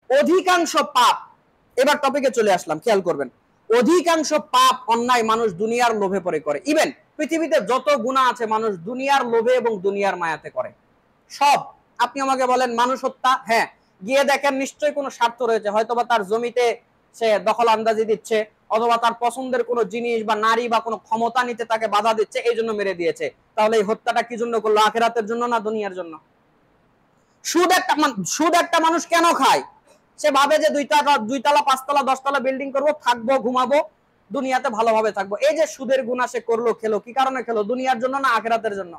অধিকাংশ পাপ, এবার টপিকে চলে আসলাম, খেয়াল করবেন, অধিকাংশ পাপ অন্যায় মানুষ দুনিয়ার লোভে পড়ে করে। ইভেন পৃথিবীতে যত গুনাহ আছে মানুষ দুনিয়ার লোভে এবং দুনিয়ার মায়াতে করে সব। আপনি আমাকে বলেন মানুষ হত্যা, হ্যাঁ, গিয়ে দেখেন নিশ্চয়ই কোনো স্বার্থ রয়েছে, হয়তোবা তার জমিতে সে দখল আন্দাজি দিচ্ছে, অথবা তার পছন্দের কোনো জিনিস বা নারী বা কোনো ক্ষমতা নিতে তাকে বাধা দিচ্ছে, এই জন্য মেরে দিয়েছে। তাহলে এই হত্যাটা কি জন্য করলো? আখিরাতের জন্য না দুনিয়ার জন্য? সুদ একটা মানুষ কেন খায়? সে ভাবে যে দুইতলা 5তলা 10তলা বিল্ডিং করবো, থাকবো, ঘুমাবো, দুনিয়াতে ভালোভাবে থাকবো। এই যে সুদের গুনাহ সে করলো, খেলো, কি কারণে খেলো? দুনিয়ার জন্য না আখিরাতের জন্য?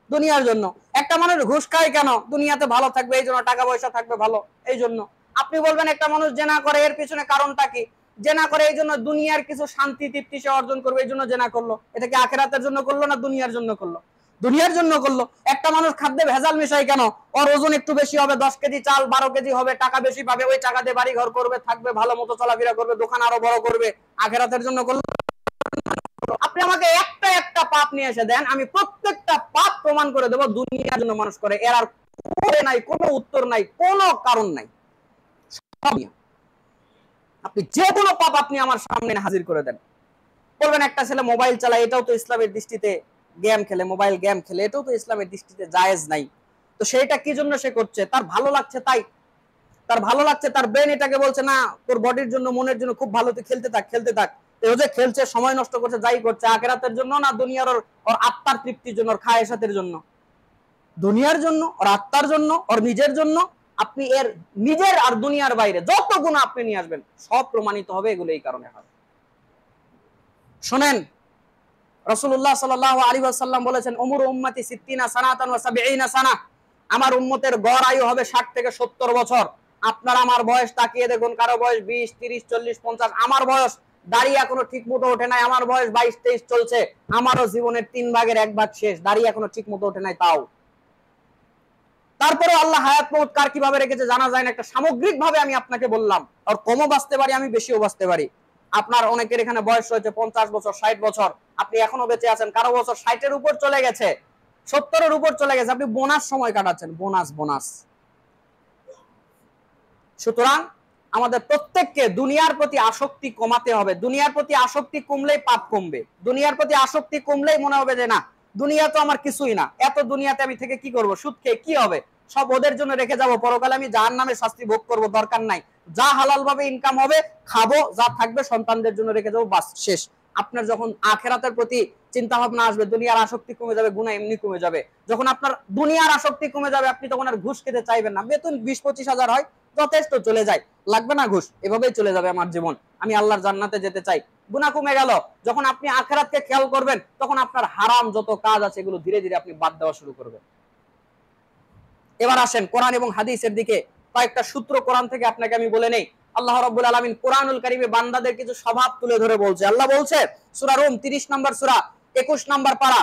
দুনিয়ার জন্য। একটা মানুষ ঘুষ খায় কেন? দুনিয়াতে ভালো থাকবে এই জন্য, টাকা পয়সা থাকবে ভালো এই জন্য। আপনি বলবেন একটা মানুষ জেনা করে, এর পিছনে কারণটা কি? জেনা করে এই জন্য দুনিয়ার কিছু শান্তি তৃপ্তি সে অর্জন করবে, এই জন্য জেনা করলো। এটা কি আখিরাতের জন্য করলো না দুনিয়ার জন্য করলো? দুনিয়ার জন্য করলো। একটা মানুষ খাদ্যে ভেজাল মিশাই কেন? ওর ওজন একটু বেশি হবে, 10 কেজি চাল 12 কেজি হবে, টাকা বেশি পাবে, ওই টাকা দিয়ে বাড়ি ঘর করবে, থাকবে, ভালো মতো চলাফেরা করবে, দোকান আরো বড় করবে। আখিরাতের জন্য করলো। আপনি আমাকে একটা একটা পাপ নিয়ে এসে দেন, আমি প্রত্যেকটা পাপ প্রমাণ করে দেবো দুনিয়ার জন্য মানুষ করে। এর আর নাই, কোনো উত্তর নাই, কোনো কারণ নাই। আপনি যে কোনো পাপ আপনি আমার সামনে হাজির করে দেন। বলবেন একটা ছেলে মোবাইল চালায়, এটাও তো ইসলামের দৃষ্টিতে গেম খেলে, মোবাইল গেম খেলে, এটাও তো ইসলামের দৃষ্টিতে জায়েজ নাই। তো সেটা কি জন্য সে করছে? তার ভালো লাগছে, তাই তার ভালো লাগছে, তার ব্রেন এটাকে বলছে না তোর বডির জন্য মনের জন্য খুব ভালো, তুই খেলতে থাক খেলতে থাক। ও যে খেলছে, সময় নষ্ট করছে, যাই করছে, আখিরাতের জন্য না দুনিয়ার ওর আত্মার তৃপ্তির জন্য, ওর খায়েশাতের জন্য? দুনিয়ার জন্য, ওর আত্মার জন্য, ওর নিজের জন্য। আপনি এর নিজের আর দুনিয়ার বাইরে যত গুনাহ আপনি নিয়ে আসবেন সব প্রমাণিত হবে এগুলো এই কারণে হয়। শোনেন, রাসূলুল্লাহ সাল্লাল্লাহু আলাইহি ওয়াসাল্লাম বলেছেন উমর উম্মতি 60 সানাতান ওয়া 70 সানা, আমার উম্মতের গড় আয়ু হবে 60 থেকে 70 বছর। আপনার আমার বয়স তাকিয়ে দেখুন, কারো বয়স 20 30 40 50, আমার বয়স দাড়ি এখনো ঠিক মতো ওঠে নাই, আমার বয়স 22 23 চলছে, আমারও জীবনের 3 ভাগের 1 ভাগ শেষ, দাড়ি এখনো ঠিক মতো ওঠে নাই। তাও তারপরে আল্লাহ হায়াত মওত কার কিভাবে রেখেছে জানা যায় না। একটা সামগ্রিক ভাবে আমি আপনাকে বললাম, আর কমও বাঁচতে পারি আমি, বেশিও বাঁচতে পারি। আপনার অনেকের এখানে বয়স রয়েছে 50 বছর 60 বছর, আপনি এখনো বেঁচে আছেন, কারো বছর 60-এর উপর চলে গেছে, 70-এর উপর চলে গেছে, আপনি বোনাস সময় কাটাচ্ছেন, বোনাস। সুতরাং আমাদের প্রত্যেককে দুনিয়ার প্রতি আসক্তি কমাতে হবে। দুনিয়ার প্রতি আসক্তি কমলেই পাপ কমবে। দুনিয়ার প্রতি আসক্তি কমলেই মনে হবে যে না, দুনিয়া তো আমার কিছুই না, এত দুনিয়াতে আমি থেকে কি করব, সুদ খেয়ে কি হবে, সব ওদের জন্য রেখে যাব, পরকালে আমি জাহান্নামের শাস্তি ভোগ করব, দরকার নাই। যা হালাল ভাবে ইনকাম হবে খাবো, যা থাকবে সন্তানদের জন্য রেখে যাবো, বাস শেষ। আপনার যখন আখিরাতের প্রতি চিন্তা ভাবনা আসবে, দুনিয়ার আসক্তি কমে যাবে, গুনাহ এমনি কমে যাবে। যখন আপনার দুনিয়ার আসক্তি কমে যাবে, আপনি তখন আর ঘুষ খেতে চাইবেন না। বেতন 20-25 হাজার হয়, যথেষ্ট, চলে যায়, লাগবে না ঘুষ, এভাবেই চলে যাবে আমার জীবন, আমি আল্লাহর জান্নাতে যেতে চাই। গুনাহ কমে গেল। যখন আপনি আখিরাতকে খেয়াল করবেন, তখন আপনার হারাম যত কাজ আছে এগুলো ধীরে ধীরে আপনি বাদ দেওয়া শুরু করবেন। এবার আসেন কোরআন এবং হাদিসের দিকে। কয়েকটা সূত্র কোরআন থেকে আপনাকে আমি বলে নেই। আল্লাহ রাব্বুল আলামিন কোরআনুল কারীমে বান্দাদের কিছু স্বভাব তুলে ধরে বলছে। আল্লাহ বলছে সূরা রুম 30 নম্বর সূরা 21 নম্বর পারা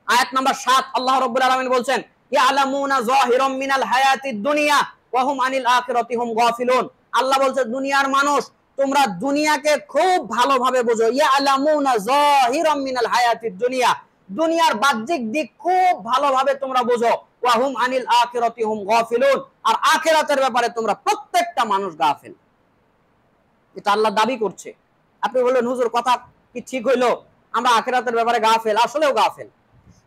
আয়াত নম্বর 7, আল্লাহ রাব্বুল আলামিন বলছেন ইয়ালামুনা যাহিরাম মিনাল হায়াতিদ দুনিয়া ওয়া হুম আনিল আখিরাতি হুম গাফিলুন। আল্লাহ বলছে দুনিয়ার মানুষ, তোমরা দুনিয়াকে খুব ভালোভাবে বোঝো। ইয়ালামুনা যাহিরাম মিনাল হায়াতিদ দুনিয়া, দুনিয়ার বাহ্যিক দিক খুব ভালোভাবে তোমরা বোঝো। ওয়া হুম আনিল আখিরাতি হুম গাফিলুন, আর আখিরাতের ব্যাপারে তোমরা প্রত্যেকটা মানুষ গাফিল। এটা আল্লাহ দাবি করছে। আপনি বললেন হুজুর কথা কি ঠিক হইলো, আমরা আখিরাতের ব্যাপারে গাফিল? আসলেও গাফিল।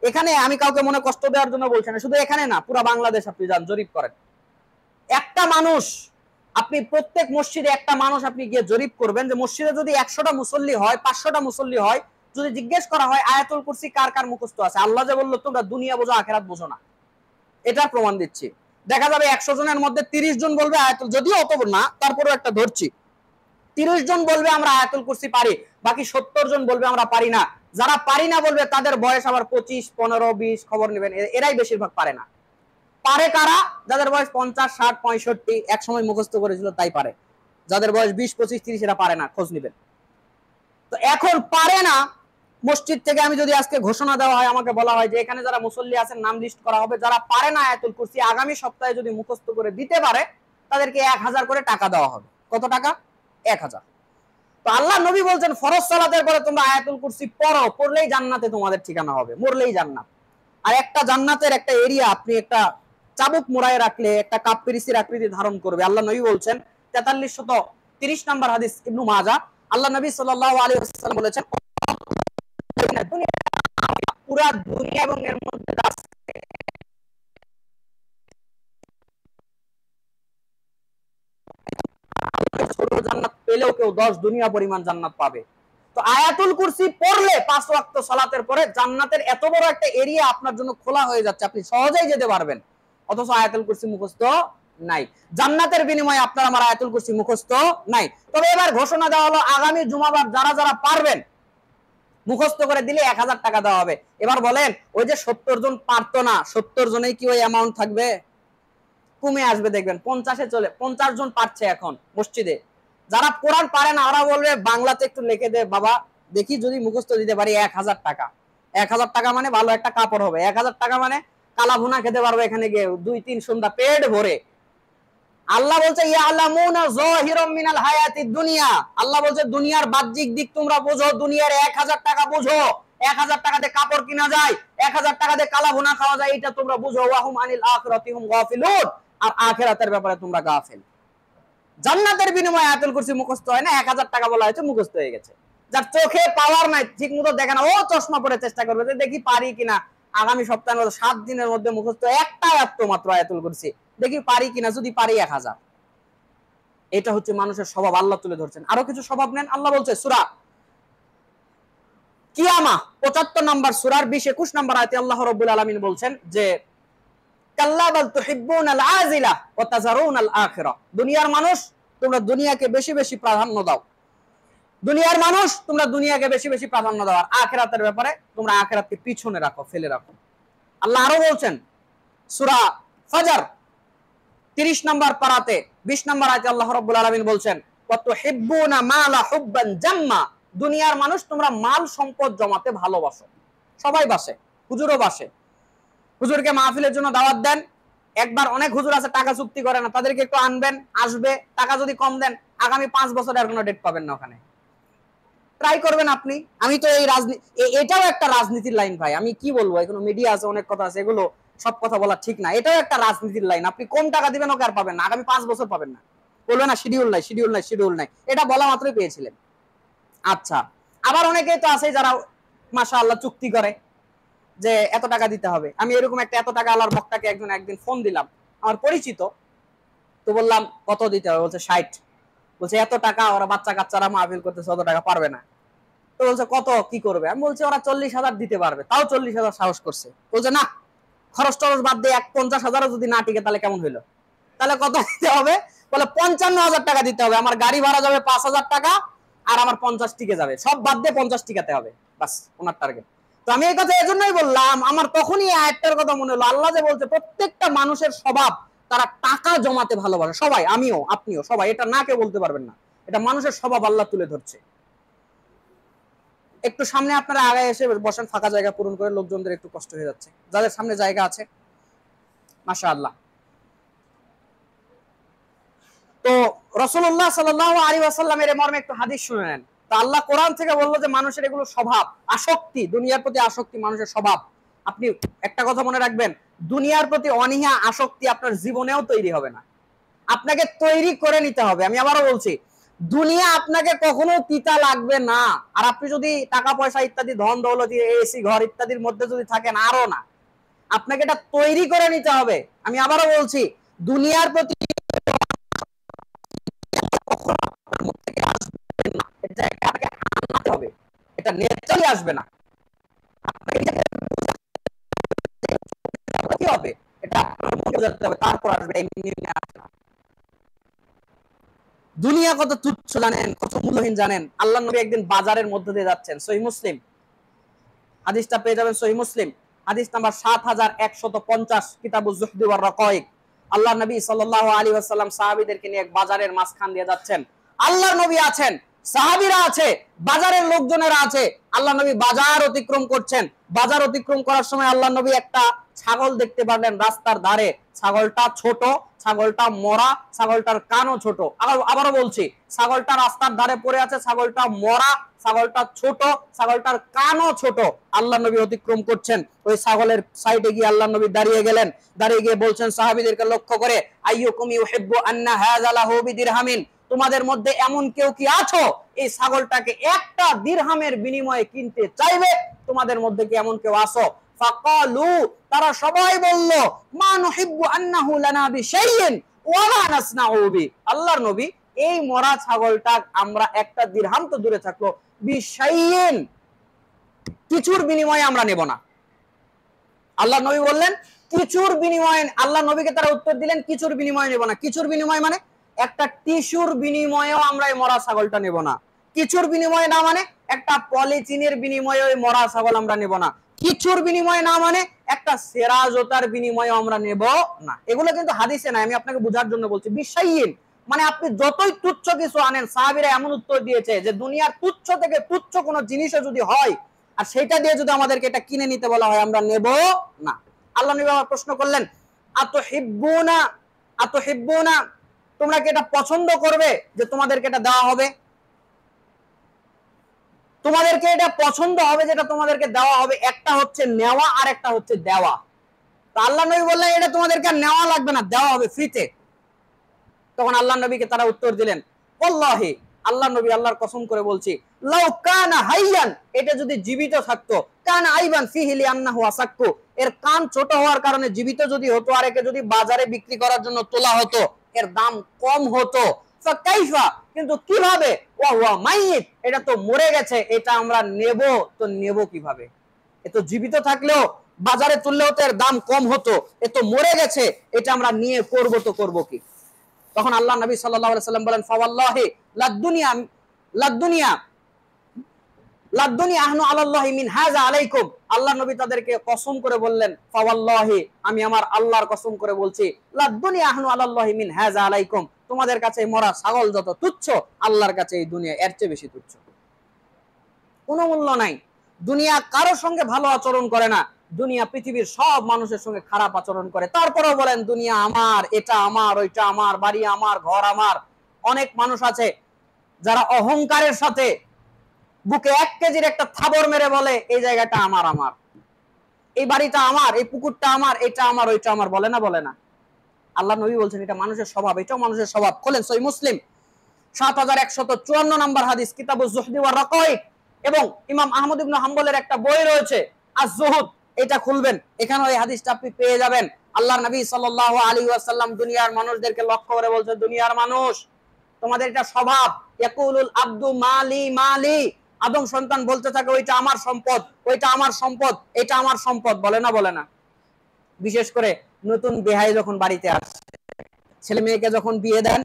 এখানে আমি কাউকে মনে কষ্ট দেওয়ার জন্য বলছি না, শুধু এখানে না, পুরো বাংলাদেশ আপনি যান, জরিপ করেন। একটা মানুষ, আপনি প্রত্যেক মসজিদে একটা মানুষ আপনি গিয়ে জরিপ করবেন যে মসজিদে যদি 100টা মুসল্লি হয়, 500টা মুসল্লি হয়, যদি জিজ্ঞেস করা হয় আয়াতুল কুরসি কার কার মুখস্থ আছে, আল্লাহ যে বললো তোমরা দুনিয়া বোঝো আখিরাত বোঝো না, এটা প্রমাণ দিচ্ছি। দেখা যাবে 100 জনের মধ্যে 30 জন বলবে আয়াতুল, যদিও অত না, তারপরেও একটা ধরছি, 30 জন বলবে আমরা আয়াতুল কুরসি পারি, বাকি 70 জন বলবে আমরা পারি না। যারা পারি না বলবে তাদের বয়স আবার 25 15 20, খবর নেবেন, এরাই বেশিরভাগ পারে না। পারে কারা? যাদের বয়স 50 60 65, এক সময় মুখস্থ করেছিল তাই পারে। যাদের বয়স 20 25 30 এরা পারে না, খোঁজ নেবেন। তো এখন পারে না, মসজিদ থেকে আমি যদি আজকে ঘোষণা দেওয়া হয়, আমাকে বলা হয় যে এখানে যারা মুসল্লি আছেন নাম লিস্ট করা হবে, যারা পারে না আয়াতুল কুরসি আগামী সপ্তাহে যদি মুখস্থ করে দিতে পারে তাদেরকে 1000 করে টাকা দেওয়া হবে। কত টাকা? 1000। তো আল্লাহ নবী বলছেন ফরজ সালাতের পরে তোমরা আয়াতুল কুরসি পড়ো, পড়লেই জান্নাতে তোমাদের ঠিকানা হবে, মরলেই জান্নাত। আর একটা জান্নাতের একটা এরিয়া আপনি একটা চাবুক মোড়ায় রাখলে একটা কাপ পিরিসির আকৃতি ধারণ করবে। আল্লাহ নবী বলছেন 4330 নম্বর হাদিস ইবনু মাজাহ, আল্লাহ নবী সাল্লাল্লাহু আলাইহি ওয়াসাল্লাম বলেছেন পুরা দুনিয়া এবং এর মধ্যে জান্নাত পেলেও কেউ 10 দুনিয়া পরিমাণ জান্নাত পাবে। তো আয়াতুল কুরসি পড়লে 5 ওয়াক্ত সালাতের পরে জান্নাতের এত বড় একটা এরিয়া আপনার জন্য খোলা হয়ে যাচ্ছে, আপনি সহজেই যেতে পারবেন। অথচ আয়াতুল কুরসি মুখস্থ নাই। জান্নাতের বিনিময়ে আপনার আমার আয়াতুল কুরসি মুখস্থ নাই। তবে এবার ঘোষণা দেওয়া হলো আগামী জুমাবার যারা যারা পারবেন মুখস্থ করে দিলে 1000 টাকা দেওয়া হবে। এবার বলেন ওই যে 70 জন পারতো না, 70 জনেই কি ওই অ্যামাউন্ট থাকবে? কমে আসবে, দেখবেন 50-এ চলে 50 জন পারছে এখন মসজিদে। যারা কোরআন পারে না ওরা বলবে বাংলাতে একটু লিখে দে বাবা, দেখি যদি মুখস্থ দিতে পারি 1000 টাকা। 1000 টাকা মানে ভালো একটা কাপড় হবে, 1000 টাকা মানে কালা ভুনা খেতে পারবো এখানে গিয়ে 2-3 সন্ধ্যা পেট ভরে। আল্লাহ বলছে ইয়ালামুনা যাহিরাম মিনাল হায়াতিদ দুনিয়া, আল্লাহ বলছে দুনিয়ার বাহ্যিক দিক তোমরা বোঝো, দুনিয়ার 1000 টাকা বোঝো, 1000 টাকাতে কাপড় কিনা যায়, 1000 টাকাতে কালা ভুনা খাওয়া যায়, এটা তোমরা বুঝো। ওয়াহুম আনিল আখিরাতি হুম গাফিলুন, আর আখিরাতের ব্যাপারে তোমরা গাফিল। জান্নাতের বিনিময়ে আয়াতুল কুরসি মুখস্থ হয় না, 1000 টাকা বলা হয়েছে মুখস্থ হয়ে গেছে। যার চোখে পাওয়ার নাই, ঠিক মতো দেখে না, ও চশমা পরে চেষ্টা করবে যে দেখি পারি কিনা আগামী সপ্তাহের মধ্যে 7 দিনের মধ্যে মুখস্থ একটা আয়াত মাত্র আয়াতুল কুরসি, দেখি পারি কিনা, যদি পারি 1000। এটা হচ্ছে মানুষের স্বভাব, আল্লাহ তুলে ধরছেন। আরো কিছু স্বভাব নেন, আল্লাহ বলছে সূরা কিয়ামা 75 নম্বর সূরার 20-21 নম্বর আয়াতে আল্লাহ রাব্বুল আলামিন বলছেন যে কাল্লা বাল তুহিব্বুনাল আজিলা ওয়া তাযারুনাল আখিরা, দুনিয়ার মানুষ তোমরা দুনিয়াকে বেশি বেশি প্রাধান্য দাও, দুনিয়ার মানুষ তোমরা দুনিয়াকে বেশি বেশি প্রাধান্য দাও, আর আখিরাতের ব্যাপারে তোমরা আখিরাতকে পিছনে রাখো, ফেলে রাখো। আল্লাহ আরো বলছেন সূরা ফাজর 30 নম্বর পারাতে 20 নম্বর আয়াতে আল্লাহ রাব্বুল আলামিন বলছেন ওয়া তুহিব্বুনা মালা হুব্বান জাম্মা, দুনিয়ার মানুষ তোমরা মাল সম্পদ জমাতে ভালোবাসো। সবাই বাসে, হুজুরও বাসে। হুজুরকে মাহফিলের জন্য দাওয়াত দেন, একবার অনেক হুজুর আছে টাকা চুক্তি করে না, তাদেরকে একটু আনবেন, আসবে, টাকা যদি কম দেন আগামী 5 বছর আর কোনো ডেট পাবেন না ওখানে। ট্রাই করবেন আপনি। আমি তো এই রাজনীতি, এটাও একটা রাজনীতির লাইন ভাই, আমি কি বলবো, এখনো মিডিয়া আছে, অনেক কথা আছে, এগুলো সব কথা বলা ঠিক না। এটাও একটা রাজনীতির লাইন, আপনি কম টাকা দিবেন ওকে আর পাবেন না, আগামী 5 বছর পাবেন না। বলবে না শিডিউল নাই, শিডিউল নাই, শিডিউল নাই, এটা বলা মাত্রই পেয়েছিলেন। আচ্ছা, আবার অনেকেই তো আছে যারা মাশাআল্লাহ চুক্তি করে যে এত টাকা দিতে হবে। আমি এরকম একটা এত টাকা আল্লাহর বক্তাকে একদিন ফোন দিলাম, আমার পরিচিত, তো বললাম কত দিতে হবে, বলছে 60। বলছে এত টাকা, ওরা বাচ্চা কাচ্চারা মাহফিল করতেছে, অত টাকা পারবে না। তো বলছে কত কি করবে, আমি বলছি ওরা 40,000 দিতে পারবে, তাও 40,000 সাহস করছে। বলছে না, খরচ টরচ বাদ দিয়ে 50,000 যদি না টিকে তাহলে কেমন হইলো, তাহলে কত দিতে হবে, বলে 55,000 টাকা দিতে হবে, আমার গাড়ি ভাড়া যাবে 5,000 টাকা, আর আমার 50 টিকে যাবে, সব বাদ দিয়ে 50 টিকাতে হবে, বাস ওনার টার্গেট। তো আমি এই কথা এজন্যই বললাম, আমার তখনই আয়াতটার কথা মনে হলো, আল্লাহ যে বলছে প্রত্যেকটা মানুষের স্বভাব তারা টাকা জমাতে ভালোবাসে, সবাই, আমিও আপনিও সবাই, এটা না কেউ বলতে পারবেন না, এটা মানুষের স্বভাব আল্লাহ তুলে ধরছে। একটু সামনে আপনারা আগে এসে বসেন, ফাঁকা জায়গা পূরণ করে, লোকজনদের একটু কষ্ট হয়ে যাচ্ছে, যাদের সামনে জায়গা আছে মাশাআল্লাহ। তো রাসূলুল্লাহ সাল্লাল্লাহু আলাইহি ওয়াসাল্লামের মর্মে একটু হাদিস শুনে নেন। তো আল্লাহ কোরআন থেকে বললো যে মানুষের এগুলো স্বভাব, আসক্তি, দুনিয়ার প্রতি আসক্তি মানুষের স্বভাব। আপনি একটা কথা মনে রাখবেন, দুনিয়ার প্রতি অনীহা আসক্তি আপনার জীবনেও তৈরি হবে না, আপনাকে তৈরি করে নিতে হবে। আমি আবারও বলছি, দুনিয়া আপনাকে কখনো তিতা লাগবে না। আর আপনি যদি টাকা পয়সা ইত্যাদি ধন দৌলত এসি ঘর ইত্যাদির মধ্যে যদি থাকেন, আরো না, আপনাকে এটা তৈরি করে নিতে হবে। আমি আবারও বলছি, দুনিয়ার প্রতি এটা ন্যাচারালি আসবে না, কি হবে এটা বোঝাতে হবে, তারপর আসবে। দুনিয়া কত তুচ্ছ জানেন, কত মূল্যহীন জানেন। আল্লাহ নবী একদিন বাজারের মধ্যে দিয়ে যাচ্ছেন, সহিহ মুসলিম হাদিসটা পেয়ে যাবেন, সহিহ মুসলিম হাদিস নাম্বার 7150, কিতাবুজ যুহদি ওয়ার রাকাইক। আল্লাহ নবী সাল্লাল্লাহু আলাইহি ওয়াসাল্লাম সাহাবীদেরকে নিয়ে এক বাজারের মাঝখান দিয়ে যাচ্ছেন। আল্লাহর নবী আছেন, সাহাবীরা আছে, বাজারের লোকজনেরা আছে। আল্লাহ নবী বাজার অতিক্রম করছেন। বাজার অতিক্রম করার সময় আল্লাহ নবী একটা ছাগল দেখতে পারলেন রাস্তার ধারে, ছাগলটা ছোট, ছাগলটা মরা, ছাগলটার কানও ছোট। আবারও বলছি, ছাগলটা রাস্তার ধারে পড়ে আছে, ছাগলটা মরা, ছাগলটা ছোট, ছাগলটার কানও ছোট। আল্লাহ নবী অতিক্রম করছেন, ওই ছাগলের সাইডে গিয়ে আল্লাহ নবী দাঁড়িয়ে গেলেন। দাঁড়িয়ে গিয়ে বলছেন সাহাবীদেরকে লক্ষ্য করে, আইয়ুকুম ইউহিব্বু আন্না হাযা লাহু বিদিরহামিন, তোমাদের মধ্যে এমন কেউ কি আছো এই ছাগলটাকে একটা দিরহামের বিনিময়ে কিনতে চাইবে? তোমাদের মধ্যে কি এমন কেউ আছো? ফাকালু, তারা সবাই বলল, মা নুহিব্বু আন্নাহু লানা বিশাইইন ওয়া লা নাসনাউ বি, আল্লাহর নবী এই মরা ছাগলটা আমরা একটা দিরহাম তো দূরে থাকলো, বিশাইইন কিছুর বিনিময়ে আমরা নেব না। আল্লাহ নবী বললেন কিছুর বিনিময়ে, আল্লাহ নবীকে তারা উত্তর দিলেন কিছুর বিনিময়ে নেব না। কিছুর বিনিময় মানে একটা টিস্যুর বিনিময়েও আমরা এই মরা ছাগলটা নেব না। কিছুর বিনিময়ে না মানে একটা পলিথিনের বিনিময়ে ওই মরা ছাগল আমরা নেব না। কিছুর বিনিময়ে না মানে একটা সেরা জোতার বিনিময়ে আমরা নেব না। এগুলো কিন্তু হাদিসে নাই, আমি আপনাকে বোঝার জন্য বলছি। বিশাইইন মানে আপনি যতই তুচ্ছ কিছু আনেন, সাহাবীরা এমন উত্তর দিয়েছে যে দুনিয়ার তুচ্ছ থেকে তুচ্ছ কোনো জিনিসও যদি হয় আর সেটা দিয়ে যদি আমাদেরকে এটা কিনে নিতে বলা হয়, আমরা নেব না। আল্লাহ নবী আবার প্রশ্ন করলেন, আতুহিব্বুনা, তোমরা কি এটা পছন্দ করবে যে তোমাদেরকে এটা দেওয়া হবে? তোমাদেরকে এটা পছন্দ হবে যেটা তোমাদেরকে দেওয়া হবে? একটা হচ্ছে নেওয়া আর একটা হচ্ছে দেওয়া। তো আল্লাহ নবী বললেন এটা তোমাদেরকে নেওয়া লাগবে না, দেওয়া হবে ফ্রিতে। তখন আল্লাহ নবীকে তারা উত্তর দিলেন, ওয়াল্লাহি, আল্লাহ নবী আল্লাহর কসম করে বলছি, লাউ কানা হাইয়ান, এটা যদি জীবিত থাকতো, কানা আইবান ফিহি লিআন্নাহু আসাক্কু, এর কান ছোট হওয়ার কারণে জীবিত যদি হতো আর একে যদি বাজারে বিক্রি করার জন্য তোলা হতো এর দাম কম হতো। ফাকাইফা, কিন্তু কিভাবে? ওয়া হুয়া মাইয়িত, এটা তো মরে গেছে, এটা আমরা নেব তো নেব কিভাবে? এ তো জীবিত থাকলেও বাজারে তুললেও তো এর দাম কম হতো, এ তো মরে গেছে, এটা আমরা নিয়ে করব তো করব কি? তখন আল্লাহ নবী সাল্লাল্লাহু আলাইহি সাল্লাম বলেন, ফাওয়াল্লাহি লাদ-দুনিয়া লাদ-দুনিয়া লাদ-দুনিয়া আহনু আলাল্লাহি মিন হাযা আলাইকুম, আল্লাহ নবী তাদেরকে কসম করে বললেন, ফাওয়াল্লাহি, আমি আমার আল্লাহর কসম করে বলছি, লাদ-দুনিয়া আহনু আলাল্লাহি মিন হাযা আলাইকুম, তোমাদের কাছে মরা ছাগল যত তুচ্ছ, আল্লাহর কাছে এই দুনিয়া এর চেয়ে বেশি তুচ্ছ। কোনো মূল্য নাই। দুনিয়া কারোর সঙ্গে ভালো আচরণ করে না, দুনিয়া পৃথিবীর সব মানুষের সঙ্গে খারাপ আচরণ করে। তারপরেও বলেন দুনিয়া আমার, এটা আমার, ওইটা আমার, বাড়ি আমার, ঘর আমার। অনেক মানুষ আছে যারা অহংকারের সাথে বুকে 1 কেজির একটা থাবর মেরে বলে এই জায়গাটা আমার, আমার এই বাড়িটা আমার, এই পুকুরটা আমার, এটা আমার, ওইটা আমার, বলে না? বলে না? আল্লাহ নবী বলছেন এটা মানুষের স্বভাব, এটাও মানুষের স্বভাব। খোলেন সহিহ মুসলিম 7154 নম্বর হাদিস, কিতাবুজ যুহদি ওয়া রাকাইক, এবং ইমাম আহমদ ইবনে হাম্বলের একটা বই রয়েছে আজ-যুহুদ, এটা খুলবেন, এখানে ওই হাদিসটা আপনি পেয়ে যাবেন। আল্লাহর নবী সাল্লাল্লাহু আলাইহি ওয়াসাল্লাম দুনিয়ার মানুষদেরকে লক্ষ্য করে বলছেন, দুনিয়ার মানুষ, তোমাদের এটা স্বভাব, ইয়াকুলুল আব্দু মালি মালি, আদম সন্তান বলতে থাকে ওইটা আমার সম্পদ, ওইটা আমার সম্পদ, এটা আমার সম্পদ, বলে না? বলে না? বিশেষ করে নতুন বেহাই যখন বাড়িতে আসে, ছেলে মেয়েকে যখন বিয়ে দেন,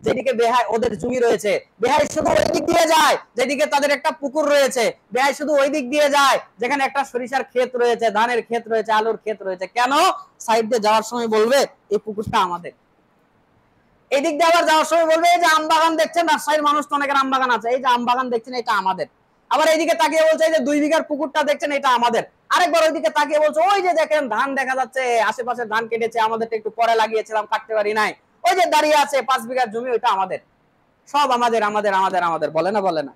যেদিকে বেহাই ওদের জমি রয়েছে, বেহাই শুধু ওই দিক দিয়ে যায় যেদিকে তাদের একটা পুকুর রয়েছে, বেহাই শুধু ওই দিক দিয়ে যায় যেখানে একটা সরিষার ক্ষেত রয়েছে, ধানের ক্ষেত রয়েছে, আলুর ক্ষেত রয়েছে। কেন? সাইড দিয়ে যাওয়ার সময় বলবে এই পুকুরটা আমাদের। এই দিক দিয়ে আবার যাওয়ার সময় বলবে এই যে আম বাগান দেখছেন, রাজশাহীর মানুষ তো অনেকের আম বাগান আছে, এই যে আম বাগান দেখছেন এটা আমাদের। আবার এইদিকে তাকিয়ে বলছে এই যে 2 বিঘার পুকুরটা দেখছেন এটা আমাদের। আরেকবার ওইদিকে তাকিয়ে বলছে ওই যে দেখেন ধান দেখা যাচ্ছে, আশেপাশে ধান কেটেছে, আমাদেরটা একটু পরে লাগিয়েছিলাম, কাটতে পারি নাই, ওই যে দাঁড়িয়ে আছে 5 বিঘার জমি, ওইটা আমাদের। সব আমাদের, আমাদের, আমাদের, আমাদের, বলে না? বলে না?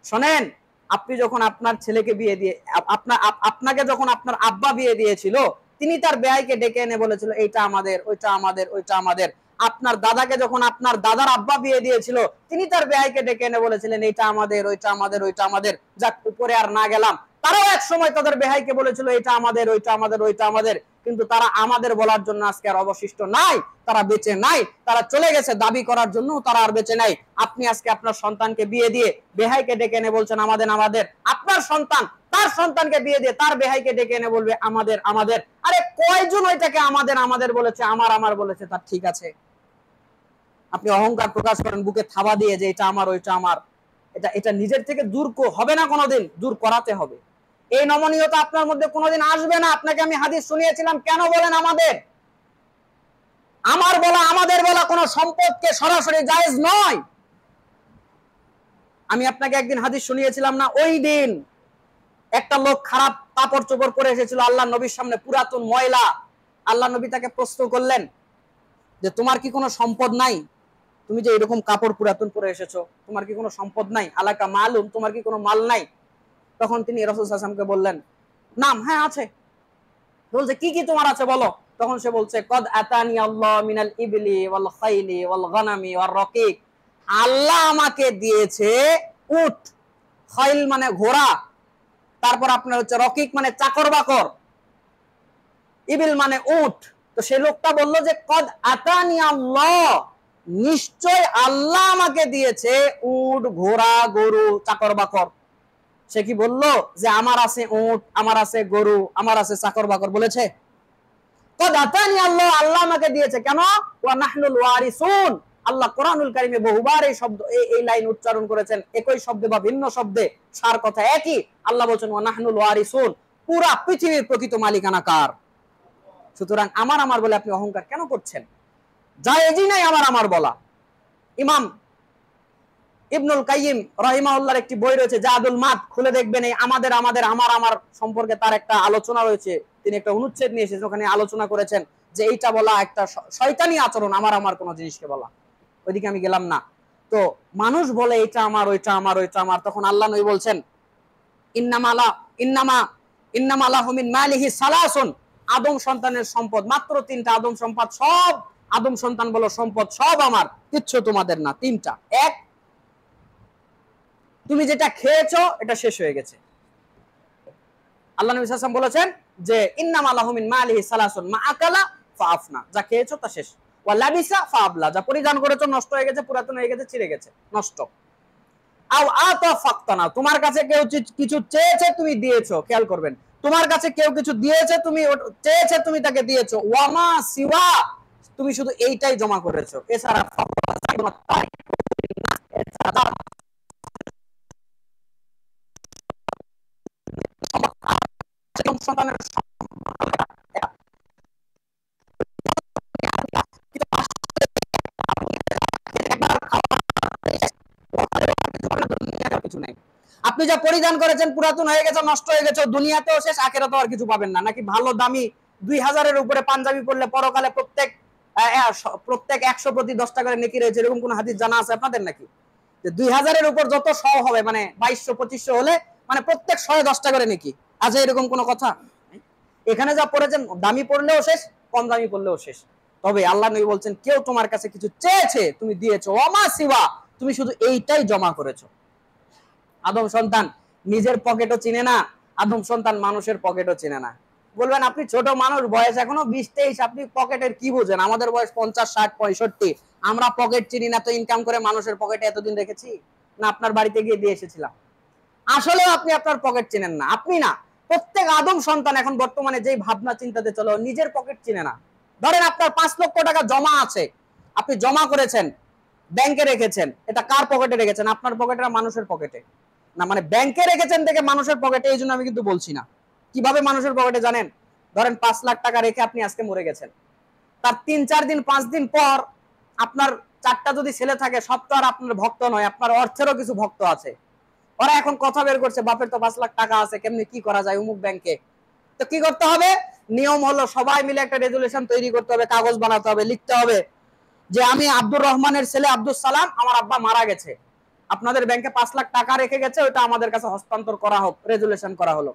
শোনেন, আপনি যখন আপনার ছেলেকে বিয়ে দিয়ে, আপনাকে যখন আপনার আব্বা বিয়ে দিয়েছিল, তিনি তার বেয়াইকে ডেকে এনে বলেছিল এইটা আমাদের, ওইটা আমাদের, ওইটা আমাদের। আপনার দাদাকে যখন আপনার দাদার আব্বা বিয়ে দিয়েছিল, তিনি তার বেয়াইকে ডেকে এনে বলেছিলেন এইটা আমাদের, ওইটা আমাদের, ওইটা আমাদের। যাক, উপরে আর না গেলাম। তারাও এক সময় তাদের বেহাইকে বলেছিল এটা আমাদের, ওইটা আমাদের, ওইটা আমাদের। কিন্তু তারা আমাদের বলার জন্য আজকে আর অবশিষ্ট নাই, তারা বেঁচে নাই, তারা চলে গেছে। দাবি করার জন্য তারা আর বেঁচে নাই। আপনি আজকে আপনার সন্তানকে বিয়ে দিয়ে বেহাইকে ডেকে এনে বলছেন আমাদের, আমাদের। আপনার সন্তান তার সন্তানকে বিয়ে দিয়ে তার বেহাইকে ডেকে এনে বলবে আমাদের, আমাদের। আরে কয়জন ওইটাকে আমাদের, আমাদের বলেছে, আমার, আমার বলেছে? তার ঠিক আছে, আপনি অহংকার প্রকাশ করেন বুকে থাবা দিয়ে যে এটা আমার, ওইটা আমার। এটা নিজের থেকে দূর হবে না, কোনোদিন দূর করাতে হবে। এই নমনীয়তা আপনার মধ্যে কোনোদিন আসবে না। আপনাকে আমি হাদিস শুনিয়েছিলাম, কেন বলেন আমাদের? আমাদের বলা কোনো সম্পদকে সরাসরি জায়েজ নয়। আমি আপনাকে একদিন হাদিস শুনিয়েছিলাম না, ওই দিন একটা লোক খারাপ কাপড় চোপড় পরে এসেছিল আল্লাহ নবীর সামনে, পুরাতন ময়লা। আল্লাহ নবী তাকে প্রশ্ন করলেন যে তোমার কি কোনো সম্পদ নাই? তুমি যে এরকম কাপড় পুরাতন পরে এসেছো, তোমার কি কোনো সম্পদ নাই? আলাকা মালুম, তোমার কি কোনো মাল নাই? তখন তিনি রাসূল সাল্লাল্লাহু আলাইহি ওয়াসাল্লামকে বললেন, নাম, হ্যাঁ আছে। বলছে কি কি তোমার আছে বলো। তখন সে বলছে, কদ আতানি আল্লাহ মিনাল ইবলি ওয়াল খাইলি ওয়াল গানামি ওয়ার রকিক, আল্লাহ আমাকে দিয়েছে উট, খাইল মানে ঘোড়া, তারপর আপনার হচ্ছে রকিক মানে চাকর বাকর, ইবিল মানে উট। তো সেই লোকটা বললো যে কদ আতানি আল্লাহ, নিশ্চয় আল্লাহ আমাকে দিয়েছে উট, ঘোড়া, গরু, চাকর বাকর। সে কি বললো যে আমার আছে উট, আমার আছে গরু, আমার আছে চাকর বাকর? বলেছে কদ আতানি আল্লাহ, আল্লাহ আমাকে দিয়েছে। কেন? ওয়া নাহনুল ওয়ারিসুন। আল্লাহ কোরআনুল কারীমে বহুবার এই শব্দ, এই লাইন উচ্চারণ করেছেন, একই শব্দে বা ভিন্ন শব্দে, সার কথা একই। আল্লাহ বলছেন ওয়া নাহনুল ওয়ারিসুন, পুরা পৃথিবীর প্রকৃত মালিকানা কার? সুতরাং আমার বলে আপনি অহংকার কেন করছেন? জায়েজই নাই আমার বলা। ইমাম ইবনুল কাইয়িম রাহিমাহুল্লাহর একটি বই রয়েছে জাদুল মাদ, খুলে দেখবেন। এই আমার সম্পর্কে তার একটা আলোচনা রয়েছে। তিনি একটা অনুচ্ছেদ নিয়ে এসেছেন, ওখানে আলোচনা করেছেন যে এইটা বলা একটা শয়তানি আচরণ, আমার কোনো জিনিসকে বলা। ওইদিকে আমি গেলাম না। তো মানুষ বলে এটা আমার, ওইটা আমার, ওইটা আমার। তখন আল্লাহ নবী বলছেন ইন্নামা লাহু মিন মালিহি সালাসুন, আদম সন্তানের সম্পদ মাত্র তিনটা। আদম সম্পদ সব, আদম সন্তান বলো সম্পদ সব আমার, কিচ্ছু তোমাদের না। তিনটা। এক, তুমি যেটা খেয়েছো এটা শেষ হয়ে গেছে। আল্লাহ নবী সাল্লাল্লাহু আলাইহি ওয়াসাল্লাম বলেছেন যে ইন্নামা লাহু মিন মালিহি সালাসুন, মা আকালা ফাআফনা, যা খেয়েছো তা শেষ। ওয়া লাবিসা ফাআবলা, যা পরিধান করেছো নষ্ট হয়ে গেছে, পুরাতন হয়ে গেছে, ছিঁড়ে গেছে, নষ্ট। আও আতা ফাক্তানা, তোমার কাছে কেউ কিছু চেয়েছে তুমি দিয়েছো। খেয়াল করবেন, তোমার কাছে কেউ কিছু দিয়েছে, তুমি চেয়েছে, তুমি তাকে দিয়েছো। ওয়ামা সিওয়া, তুমি শুধু এইটাই জমা করেছো, এছাড়া সন্তানের কিছু নাই। আপনি যা পরিধান করেছেন পুরাতন হয়ে গেছে, নষ্ট হয়ে গেছে, দুনিয়াতেও শেষ, আখিরাতেও আর কিছু পাবেন না। নাকি ভালো দামি 2000-এর উপরে পাঞ্জাবি পরলে পরকালে প্রত্যেক 100 প্রতি 10টা করে নেকি রয়েছে, এরকম কোন হাদিস জানা আছে আপনাদের নাকি? যে 2000-এর উপর যত 100 হবে, মানে 2200-2500 হলে মানে প্রত্যেক 100-10টা করে নেকি আছে, এরকম কোন কথা? এখানে যা পড়েছেন, দামি পড়লেও শেষ, কম দামি পড়লেও শেষ। তবে আল্লাহ নবী বলছেন কেউ তোমার কাছে কিছু চেয়েছে, তুমি দিয়েছো। ওয়ামা সিওয়া, তুমি শুধু এইটাই জমা করেছো। আদম সন্তান নিজের পকেটও চিনে না, আদম সন্তান মানুষের পকেটও চিনে না। বলবেন আপনি ছোট মানুষ, বয়স এখনো 20-23, আপনি পকেটের কি বোঝেন? আমাদের বয়স 50, 60, 65, আমরা পকেট চিনি না তো ইনকাম করে মানুষের পকেটে এতদিন রেখেছি না? আপনার বাড়িতে গিয়ে দিয়ে এসেছিলাম। আসলেও আপনি আপনার পকেট চিনেন না, আপনি না, প্রত্যেক আদম সন্তান এখন বর্তমানে যেই ভাবনা চিন্তাতে চলো, নিজের পকেট চিনে না। ধরেন আপনার 5 লক্ষ টাকা জমা আছে, আপনি জমা করেছেন, ব্যাংকে রেখেছেন, এটা কার পকেটে রেখেছেন? আপনার পকেটে না মানুষের পকেটে? না, মানে ব্যাংকে রেখেছেন থেকে মানুষের পকেটে, এই জন্য আমি কিন্তু বলছি না। কিভাবে মানুষের পকেটে জানেন? ধরেন 5 লাখ টাকা রেখে আপনি আজকে মরে গেছেন, তার 3-4 দিন 5 দিন পর আপনার 4টা যদি ছেলে থাকে, সব তো আর আপনার ভক্ত নয়, আপনার অর্থেরও কিছু ভক্ত আছে। ওরা এখন কথা বের করছে, বাপের তো 5 লাখ টাকা আছে, কেমনি কি করা যায় অমুক ব্যাংকে। তো কি করতে হবে? নিয়ম হলো সবাই মিলে একটা রেজুলেশন তৈরি করতে হবে, কাগজ বানাতে হবে, লিখতে হবে যে আমি আব্দুর রহমানের ছেলে আব্দুল সালাম, আমার আব্বা মারা গেছে, আপনাদের ব্যাংকে 5 লাখ টাকা রেখে গেছে, ওটা আমাদের কাছে হস্তান্তর করা হোক। রেজুলেশন করা হলো।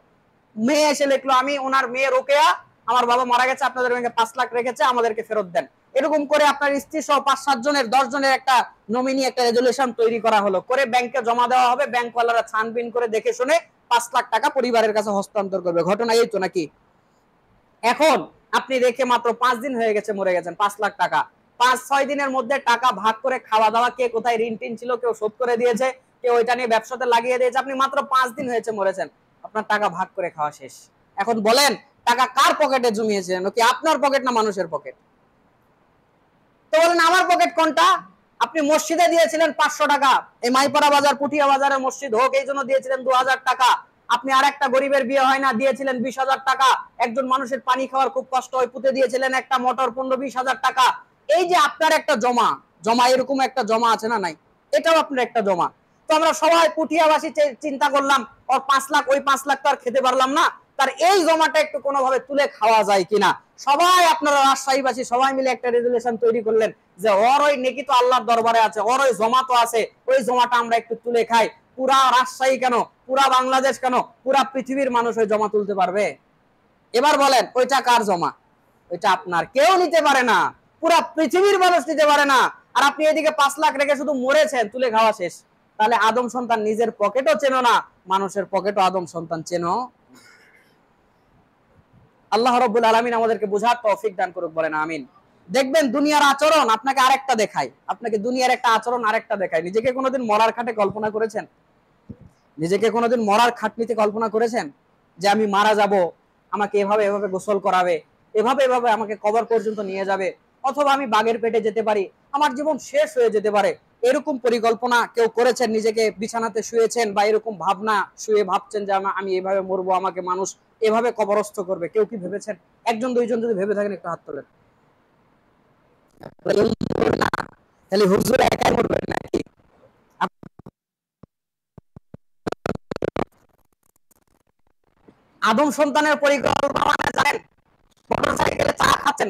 মেয়ে এসে লিখলো, আমি ওনার মেয়ে রোকেয়া, আমার বাবা মারা গেছে, আপনাদের ব্যাংকে 5 লাখ রেখেছে, আমাদেরকে ফেরত দেন। এরকম করে আপনার স্ত্রী সহ 5-7 জনের, 10 জনের একটা নমিনি, একটা রেজুলেশন তৈরি করা হলো, করে ব্যাংকে জমা দেওয়া হবে। ব্যাংকওয়ালারা ছানবিন করে দেখে শুনে 5 লাখ টাকা পরিবারের কাছে হস্তান্তর করবে। ঘটনা এই তো নাকি? এখন আপনি রেখে মাত্র 5 দিন হয়ে গেছে, মরে গেছেন, 5 লাখ টাকা। 5-6 দিনের মধ্যে টাকা ভাগ করে খাওয়া দাওয়া, কে কোথায় ঋণ টিন ছিল কেউ শোধ করে দিয়েছে, কেউ ওইটা নিয়ে ব্যবসাতে লাগিয়ে দিয়েছে। আপনি মাত্র 5 দিন হয়েছে মরেছেন, আপনার টাকা ভাগ করে খাওয়া শেষ। এখন বলেন টাকা কার পকেটে জমিয়েছেন? কি আপনার পকেট না মানুষের পকেট? তো বলেন আমার পকেট কোনটা? আপনি মসজিদে দিয়েছিলেন 500 টাকা, এই মাইপাড়া বাজার, পুঠিয়া বাজারে মসজিদ হোক এই জন্য দিয়েছিলেন 2000 টাকা। আপনি আর একটা গরিবের বিয়ে হয় না, দিয়েছিলেন 20,000 টাকা। একজন মানুষের পানি খাওয়ার খুব কষ্ট হয়, পুঁতে দিয়েছিলেন একটা মোটর 15-20,000 টাকা। এই যে আপনার একটা জমা, এরকম একটা জমা আছে না নাই, এটাও আপনার একটা জমা। তো আমরা সবাই পুঠিয়াবাসী চিন্তা করলাম ওর 5 লাখ, ওই 5 লাখ তো আর খেতে পারলাম না, তার এই জমাটা একটু কোনোভাবে তুলে খাওয়া যায় কিনা। সবাই আপনারা রাজশাহীবাসী সবাই মিলে একটা রেজুলেশন তৈরি করলেন যে ওর ওই নেকি তো আল্লাহর দরবারে আছে, ওর ওই জমা তো আছে, ওই জমাটা আমরা একটু তুলে খাই। পুরা রাজশাহী কেন, পুরা বাংলাদেশ কেন, পুরা পৃথিবীর মানুষ ওই জমা তুলতে পারবে? এবার বলেন ওইটা কার জমা? ওইটা আপনার, কেউ নিতে পারে না, পুরা পৃথিবীর মানুষ নিতে পারে না। আর আপনি এদিকে 5 লাখ রেখে শুধু মরেছেন, তুলে খাওয়া শেষ। তাহলে আদম সন্তান নিজের পকেটও চেনো না, মানুষের পকেটও আদম সন্তান চেনো। আল্লাহ রাব্বুল আলামিন আমাদেরকে বোঝার তৌফিক দান করুক, বলেন আমিন। দেখবেন দুনিয়ার আচরণ আপনাকে আরেকটা দেখায়, আপনাকে দুনিয়ার একটা আচরণ আরেকটা দেখায়। নিজেকে কোনোদিন মরার খাটে কল্পনা করেছেন? নিজেকে কোনোদিন মরার খাটনিতে কল্পনা করেছেন যে আমি মারা যাব, আমাকে এভাবে এভাবে গোসল করাবে, এভাবে এভাবে আমাকে কবর পর্যন্ত নিয়ে যাবে, অথবা আমি বাঘের পেটে যেতে পারি, আমার জীবন শেষ হয়ে যেতে পারে? এরকম পরিকল্পনা কেউ করেছেন? নিজেকে বিছানাতে শুয়েছেন বা এরকম ভাবনা শুয়ে ভাবছেন যে আমি এভাবে মরবো, আমাকে মানুষ এভাবে কবরস্থ করবে, কেউ কি ভেবেছেন? একজন দুইজন যদি ভেবে থাকেন একটু হাত তোলেন। তাহলে হুজুর একাই মরবেন নাকি? আদম সন্তানের পরিকল্পনা মানে জানেন, মোটরসাইকেলে চা খাচ্ছেন,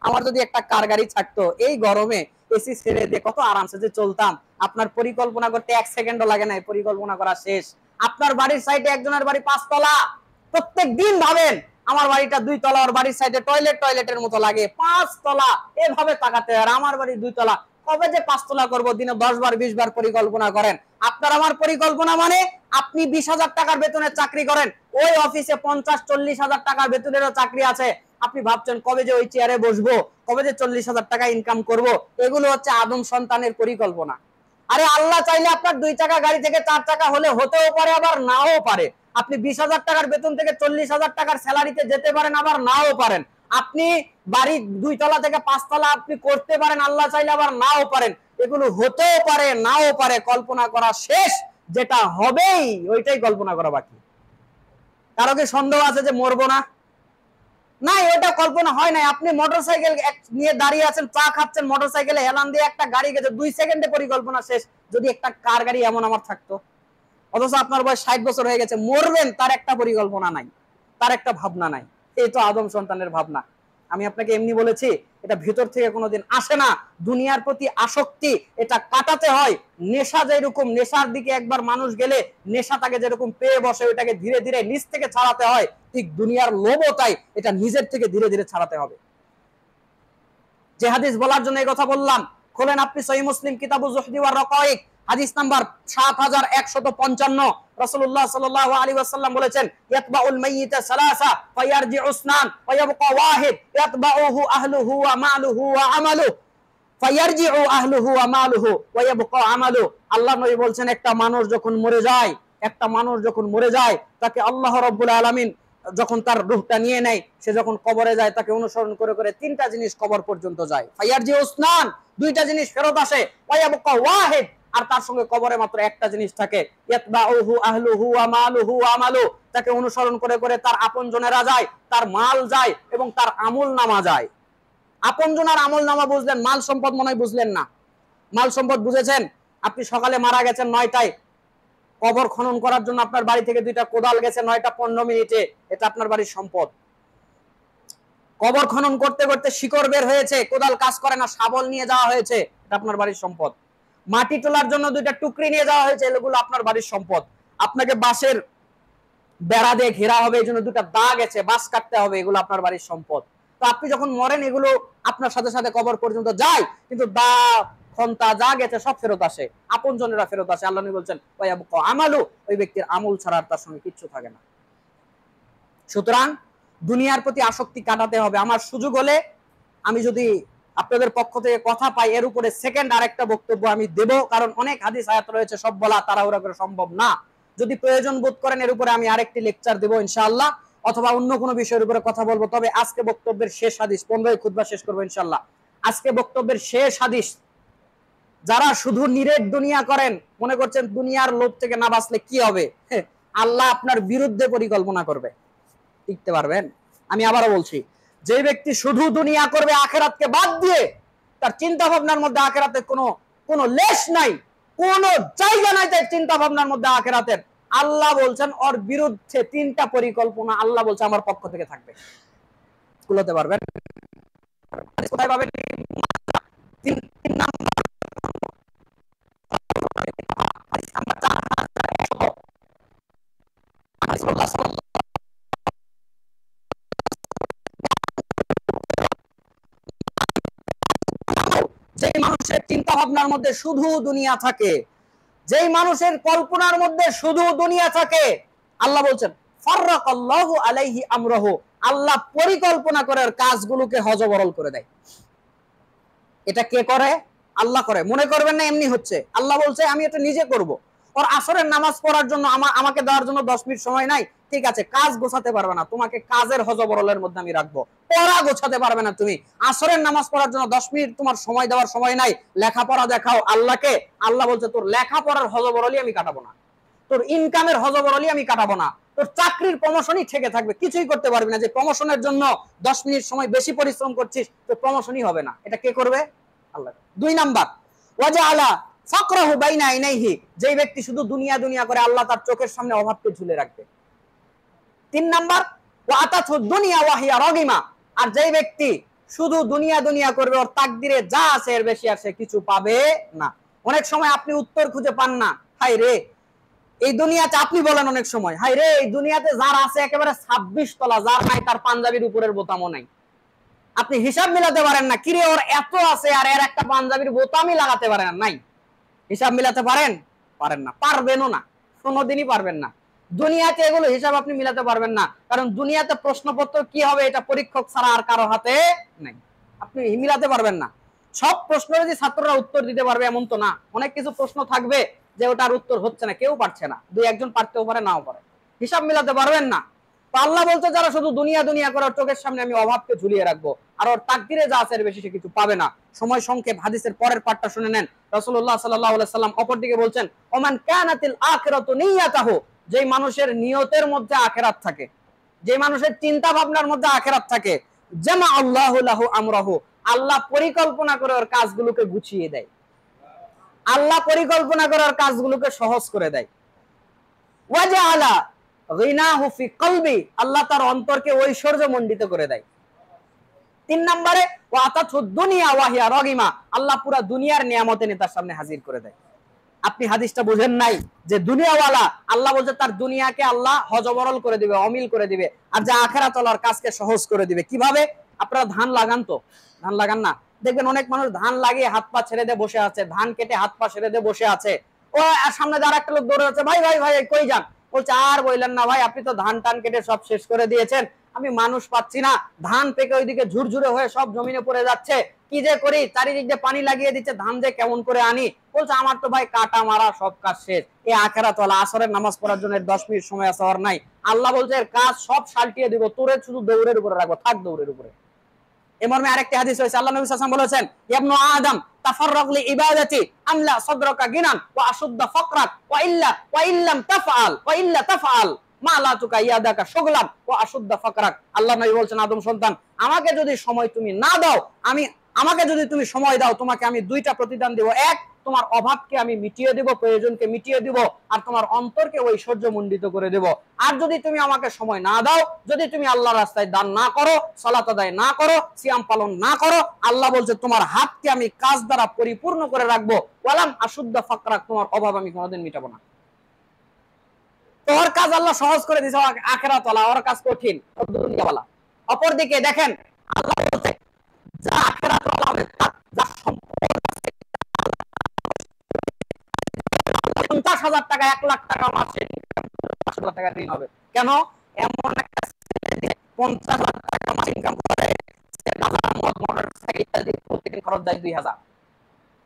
আমার যদি একটা কার গাড়ি থাকতো এই গরমে এসি ছেড়ে দিয়ে কত আরামসে যে চলতাম। আপনার পরিকল্পনা করতে 1 সেকেন্ডও লাগে না, পরিকল্পনা করা শেষ। আপনার বাড়ির সাইডে একজনের বাড়ি 5 তলা, প্রত্যেক দিন ভাবেন আমার বাড়িটা 2 তলা, ওর বাড়ির সাইডে টয়লেটের মতো লাগে, 5 তলা, এভাবে তাকাতে। আর আমার বাড়ি 2 তলা, কবে যে 5 তলা করবো? দিনে 10 বার 20 বার পরিকল্পনা করেন। আপনার আমার পরিকল্পনা মানে আপনি 20,000 টাকার বেতনের চাকরি করেন, ওই অফিসে 50-40,000 টাকার বেতনেরও চাকরি আছে। আপনি ভাবছেন কবে যে ওই চেয়ারে বসবো, কবে যে 40,000 টাকা ইনকাম করব। এগুলো হচ্ছে আদম সন্তানের পরিকল্পনা। আরে আল্লাহ চাইলে আপনার 2 চাকা গাড়ি থেকে 4 চাকা হলে হতেও পারে, আবার নাও পারে। আপনি 20,000 টাকার বেতন থেকে 40,000 টাকার স্যালারিতে যেতে পারেন, আবার নাও পারেন। আপনি বাড়ি 2 তলা থেকে 5 তলা আপনি করতে পারেন, আল্লাহ চাইলে আবার নাও পারেন। এগুলো হতেও পারে, নাও পারে, কল্পনা করা শেষ। যেটা হবেই ওইটাই কল্পনা করা বাকি। কারো কি সন্দেহ আছে যে মরবো না? না, এটা কল্পনা হয় নাই। আপনি মোটরসাইকেল নিয়ে দাঁড়িয়ে আছেন, চা খাচ্ছেন, মোটরসাইকেলে হেলান দিয়ে একটা গাড়ি গেছে, 2 সেকেন্ডে পরিকল্পনা শেষ। যদি একটা কার গাড়ি এমন আমার থাকতো। অথচ আপনার বয়স 60 বছর হয়ে গেছে, মরবেন, তার একটা পরিকল্পনা নাই, তার একটা ভাবনা নাই। এই তো আদম সন্তানের ভাবনা। আমি আপনাকে এমনি বলেছি, এটা ভিতর থেকে কোনোদিন আসে না। দুনিয়ার প্রতি আসক্তি, এটা কাটাতে হয়। নেশা যেরকম, নেশার দিকে একবার মানুষ গেলে নেশা তাকে যেরকম পেয়ে বসে, ওইটাকে ধীরে ধীরে নিজ থেকে ছাড়াতে হয়। ঠিক দুনিয়ার লোভও তাই, এটা নিজের থেকে ধীরে ধীরে ছাড়াতে হবে। যে হাদিস বলার জন্য এই কথা বললাম, খোলেন আপনি সহিহ মুসলিম কিতাবুজ যুহদি ওয়ার রাকাইক, হাদিস নাম্বার 7155। রাসূলুল্লাহ সাল্লাল্লাহু আলাইহি ওয়াসাল্লাম বলেছেন, ইয়াতবাউল মাইয়িতা সালাসা ফায়ারজিউ উসনান ওয়া ইয়াবকা ওয়াহিদ ইয়াতবাউহু আহলুহু ওয়া মালুহু ওয়া আমালুহু ফায়ারজিউ আহলুহু ওয়া মালুহু ওয়া ইয়াবকা আমালুহু। আল্লাহর নবী বলছেন, একটা মানুষ যখন মরে যায়, তাকে আল্লাহ রাব্বুল আলামিন যখন তার রূহটা নিয়ে নেয়, সে যখন কবরে যায়, তাকে অনুসরণ করে করে 3টা জিনিস কবর পর্যন্ত যায়। ফায়ারজিউ উসনান, 2টা জিনিস ফেরত আসে, ওয়া ইয়াবকা ওয়াহিদ, আর তার সঙ্গে কবরে মাত্র একটা জিনিস থাকে, ইয়াতবাউহু আহলুহু ওয়া মালুহু ওয়া আমালু, তাকে অনুসরণ করে করে তার আপনজনেরা যায়, তার মাল যায় এবং তার আমল নামা যায়। আপনজন আর আমল নামা বুঝলেন, মাল সম্পদ মনে হয় বুঝলেন না। মাল সম্পদ বুঝেছেন? আপনি সকালে মারা গেছেন 9টায়, কবর খনন করার জন্য আপনার বাড়ি থেকে 2টা কোদাল গেছে 9টা 15 মিনিটে, এটা আপনার বাড়ির সম্পদ। কবর খনন করতে করতে শিকড় বের হয়েছে, কোদাল কাজ করে না, শাবল নিয়ে যাওয়া হয়েছে, এটা আপনার বাড়ির সম্পদ। মাটি তোলার জন্য 2টা টুকরি নিয়ে যাওয়া হয়েছে, এগুলো আপনার বাড়ির সম্পদ। আপনাকে বাঁশের বেড়া দিয়ে ঘেরা হবে, এই জন্য 2টা দাগ আছে, বাঁশ কাটতে হবে, এগুলো আপনার বাড়ির সম্পদ। তো আপনি যখন মরেন, এগুলো আপনার সাথে সাথে কবর পর্যন্ত যায়, কিন্তু দা খন্তা যা গেছে সব ফেরত আসে, আপনজনেরা ফেরত আসে। আল্লাহ নবী বলছেন, ওয়ায়াবকা আমালু, ওই ব্যক্তির আমল ছাড়া তার সঙ্গে কিচ্ছু থাকে না। সুতরাং দুনিয়ার প্রতি আসক্তি কাটাতে হবে। আমার সুযোগ হলে আমি যদি আপনাদের পক্ষ থেকে কথা পাই, এর উপরে সেকেন্ড আরেকটা বক্তব্য আমি দেব, কারণ অনেক হাদিস আয়াত রয়েছে, সব বলা তাড়াহুড়া করে সম্ভব না। যদি প্রয়োজন বোধ করেন, এর উপরে আমি আরেকটি লেকচার দেব ইনশাআল্লাহ, অথবা অন্য কোনো বিষয়ের উপরে কথা বলবো। তবে আজকে বক্তব্যের শেষ হাদিস, 15ই খুতবা শেষ করবো ইনশাআল্লাহ। আজকে বক্তব্যের শেষ হাদিস যারা শুধু নিরেট দুনিয়া করেন, মনে করছেন দুনিয়ার লোভ থেকে না বাঁচলে কি হবে, আল্লাহ আপনার বিরুদ্ধে পরিকল্পনা করবে, টিকতে পারবেন? আমি আবারও বলছি, যে ব্যক্তি শুধু দুনিয়া করবে আখেরাতকে বাদ দিয়ে, তার চিন্তা ভাবনার মধ্যে আখেরাতের কোনো লেশ নাই, কোনো জায়গা নাই তার চিন্তা ভাবনার মধ্যে আখেরাতের, আল্লাহ বলছেন ওর বিরুদ্ধে 3টা পরিকল্পনা আল্লাহ বলছে আমার পক্ষ থেকে থাকবে। কুলাতে পারবেন? কোথায় পাবেন? তিন নাম্বার যে মানুষের চিন্তা ভাবনার মধ্যে শুধু দুনিয়া থাকে, যেই মানুষের কল্পনার মধ্যে শুধু দুনিয়া থাকে, আল্লাহ বলছেন ফাররাকাল্লাহু আলাইহি আমরাহু, আল্লাহ পরিকল্পনা করে কাজগুলোকে হযবরল করে দেয়। এটা কে করে? আল্লাহ করে। মনে করবেন না এমনি হচ্ছে, আল্লাহ বলছে আমি এটা নিজে করব। ওর আসরের নামাজ পড়ার জন্য আমাকে দেওয়ার জন্য 10 মিনিট সময় নাই, ঠিক আছে, কাজ গোছাতে পারবে না, তোমাকে কাজের হযবরলের মধ্যে আমি রাখবো। পড়া গোছাতে পারবে না তুমি, আসরের নামাজ পড়ার জন্য 10 মিনিট তোমার সময় দেওয়ার সময় নাই, লেখাপড়া দেখাও আল্লাহকে, আল্লাহ বলছে তোর লেখাপড়ার হযবরলই আমি কাটাবো না, তোর ইনকামের হযবরলই আমি কাটাবো না, তোর চাকরির প্রমোশনই ঠেকে থাকবে, কিছুই করতে পারবি না। যে প্রমোশনের জন্য 10 মিনিট সময় বেশি পরিশ্রম করছিস, তোর প্রমোশনই হবে না। এটা কে করবে? আল্লাহ। 2 নাম্বার ওয়াজআলা ফাকরাহু বাইনা আইনাইহি, যেই ব্যক্তি শুধু দুনিয়া দুনিয়া করে আল্লাহ তার চোখের সামনে অভাবকে ঝুলে রাখবে। 3 নাম্বার ওয়া আতাতহু দুনিয়া ওয়া হিয়া রাগিমা, আর যেই ব্যক্তি শুধু দুনিয়া দুনিয়া করবে, ওর তাকদিরে যা আছে এর বেশি আর সে কিছু পাবে না। অনেক সময় আপনি উত্তর খুঁজে পান না, হায় রে এই দুনিয়াতে, আপনি বলেন অনেক সময় হায় রে এই দুনিয়াতে যার আছে একেবারে 26 তলা, যার নাই তার পাঞ্জাবির উপরের বোতামও নাই। আপনি হিসাব মিলাতে পারেন না, কিরে ওর এত আছে আর এর একটা পাঞ্জাবির বোতামই লাগাতে পারেন না, নাই। হিসাব মিলাতে পারেন? পারেন না, পারবেনও না, কোনোদিনই পারবেন না। দুনিয়াতে এগুলো হিসাব আপনি মিলাতে পারবেন না, কারণ দুনিয়াতে প্রশ্নপত্র কি হবে এটা পরীক্ষক ছাড়া আর কারো হাতে নাই, আপনি মিলাতে পারবেন না। সব প্রশ্নের যে ছাত্ররা উত্তর দিতে পারবে এমন তো না, অনেক কিছু প্রশ্ন থাকবে যে ওটার উত্তর হচ্ছে না, কেউ পারছে না, 2-1 জন পারতেও পারে, নাও পারে, হিসাব মিলাতে পারবেন না। তো আল্লাহ বলতে যারা শুধু দুনিয়া দুনিয়া করার চোখের সামনে আমি অভাবকে ঝুলিয়ে রাখবো, আর ওর তাকদিরে যা আছে এর বেশি সে কিছু পাবে না। সময় সংক্ষেপ, হাদিসের পরের পার্টটা শুনে নেন। রাসূলুল্লাহ সাল্লাল্লাহু আলাইহি সাল্লাম অপর দিকে বলছেন ওমান কানাতিল আখিরাতু নিয়াতাহু, যেই মানুষের নিয়তের মধ্যে আখিরাত থাকে, যে মানুষের চিন্তা ভাবনার মধ্যে আখিরাত থাকে, জামা আল্লাহু লাহু আমরাহু, আল্লাহ পরিকল্পনা করে ওর কাজগুলোকে গুছিয়ে দেয়, আল্লাহ পরিকল্পনা করে ওর কাজগুলোকে সহজ করে দেয়। ওয়াজআলা গিনাহু ফি কলবি, আল্লাহ তার অন্তরকে ঐশ্বর্য মণ্ডিত করে দেয়। 3 নম্বরে ওয়াতাতহু দুনিয়া ওয়া হিয়া রাগিমা, আল্লাহ পুরা দুনিয়ার নিয়ামত এনে তার সামনে হাজির করে দেয়। আপনি হাদিসটা বুঝেন নাই যে দুনিয়াওয়ালা আল্লাহ বলছে তার দুনিয়াকে আল্লাহ হযবরল করে দিবে, অমিল করে দিবে, আর যা আখিরাত ওয়ালার কাজকে সহজ করে দিবে। কিভাবে? আপনারা ধান লাগান তো, ধান লাগান না? দেখবেন অনেক মানুষ ধান লাগিয়ে হাত পা ছেড়ে দিয়ে বসে আছে, ধান কেটে হাত পা ছেড়ে দিয়ে বসে আছে, ও সামনে আর একটা লোক দৌড়ে যাচ্ছে, ভাই ভাই ভাই কই যান? বলছে আর বললেন না ভাই, আপনি তো ধান টান কেটে সব শেষ করে দিয়েছেন, আমি মানুষ পাচ্ছি না, ধান পেকে ওইদিকে ঝুরঝুরে হয়ে সব জমিনে পড়ে যাচ্ছে, কি যে করি, চারিদিক দিয়ে পানি লাগিয়ে দিচ্ছে, ধান যে কেমন করে আনি? বলছে আমার তো ভাই কাটা মারা সব কাজ শেষ, এই আখিরাত ওয়ালা আসরের নামাজ পড়ার জন্য 10 মিনিট সময় আছে আর নাই। আল্লাহ বলছে এর কাজ সব সালটিয়ে দিব, তোরে শুধু দৌড়ের উপরে রাখবো, থাক দৌড়ের উপরে। এই মর্মে আরেকটি হাদিস হয়েছে, আল্লাহ নবী সাল্লাল্লাহু আলাইহি ওয়াসাল্লাম বলেছেন ইবনু আদম তাফাররাগ লি ইবাদাতি আমলা সাদরাকা গিনান ওয়া আশুদ্দা ফাকরাক ওয়া ইল্লাম তাফআল মা লা তুকা ইয়াদাকা শুগলান ওয়া আশুদ্দা ফাকরাক। আল্লাহ নবী বলছেন আদম সন্তান, আমাকে যদি সময় তুমি না দাও, আমাকে যদি তুমি সময় দাও, তোমাকে আমি 2টা প্রতিদান দেব। এক, তোমার অভাবকে আমি মিটিয়ে দেব, প্রয়োজনকে মিটিয়ে দেব, আর তোমার অন্তরকে ঐশ্বর্য মণ্ডিত করে দেব। আর যদি তুমি আমাকে সময় না দাও, যদি তুমি আল্লাহর রাস্তায় দান না করো, সালাত আদায় না করো, সিয়াম পালন না করো, আল্লাহ বলছে তোমার হাতকে আমি কাজ দ্বারা পরিপূর্ণ করে রাখবো, ওয়ালাম আশুদ্দা ফাকরাক, তোমার অভাব আমি কোনোদিন মিটাবো না। তোর কাজ আল্লাহ সহজ করে দিয়েছে, আখিরাত ওয়ালা, ওর কাজ কঠিন, দুনিয়াওয়ালা। অপরদিকে দেখেন আল্লাহ বলছে যা আখিরাত ওয়ালা হবে, যা সম্পদ আছে 50,000 টাকা 1 লাখ টাকা মাসে 5,000 টাকা ঋণ হবে। কেন? এমন একটা 50,000 টাকা মাসে ইনকাম করে, প্রতিদিন খরচ যায় 2,000।